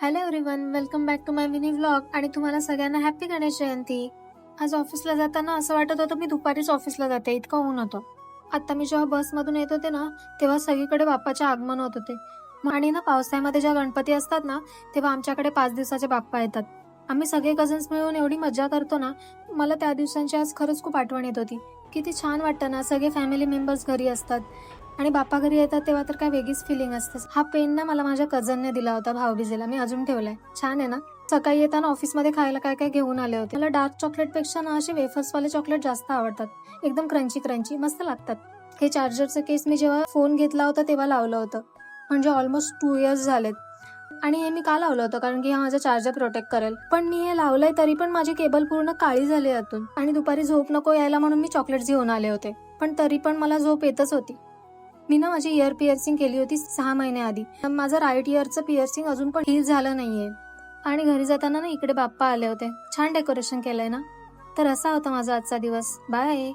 Hello everyone, welcome back to my mini vlog. आणि तुम्हाला सगळ्यांना हॅपी गणेश जयंती. आज ऑफिसला जाताना असं वाटत होतं मी दुपारीच ऑफिसला जाते, इतकं ऊन होतं. आता मी जेव्हा बसमधून येत होते ना, तेव्हा सगळीकडे बाप्पाचे आगमन होत होते. आणि ना पावसाळ्यामध्ये जेव्हा गणपती असतात ना, तेव्हा आमच्याकडे 5 दिवसाचे बाप्पा येतात. आम्ही सगळे कझन्स मिळून एवढी मजा करतो ना, मला त्या दिवसांची आज खरंच खूप आठवण येत होती. किती छान वाटतं ना, सगळे फॅमिली मेंबर्स घरी असतात आणि बाप्पा घरी येतात तेव्हा तर काय वेगळीच फिलिंग असते. हा पेन ना मला माझ्या कझनने दिला होता भाऊबीजेला, मी अजून ठेवलाय. छान आहे ना. सकाळी येताना ऑफिसमध्ये खायला काय काय घेऊन आले होते. मला डार्क चॉकलेट पेक्षा ना असे वेफर्स वाले चॉकलेट जास्त आवडतात. एकदम क्रंची क्रंची मस्त लागतात. हे चार्जरचं केस मी जेव्हा फोन घेतला होता तेव्हा लावलं होतं, म्हणजे ऑलमोस्ट 2 इयर्स झालेत. आणि हे मी का लावलं होतं कारण की हा माझा चार्जर प्रोटेक्ट करेल. पण मी हे लावलंय तरी पण माझी केबल पूर्ण काळी झाली यातून. आणि दुपारी झोप नको यायला म्हणून मी चॉकलेट्स घेऊन आले होते, पण तरी पण मला झोप येतच होती. मी ना माझी इयर पिअर्सिंग केली होती 6 महिन्याआधी. माझं राईट इयरचं पिअर्सिंग अजून पण हील झालं नाहीये. आणि घरी जाताना ना इकडे बाप्पा आले होते. छान डेकोरेशन केलंय ना. तर असा होता माझा आजचा दिवस. बाय.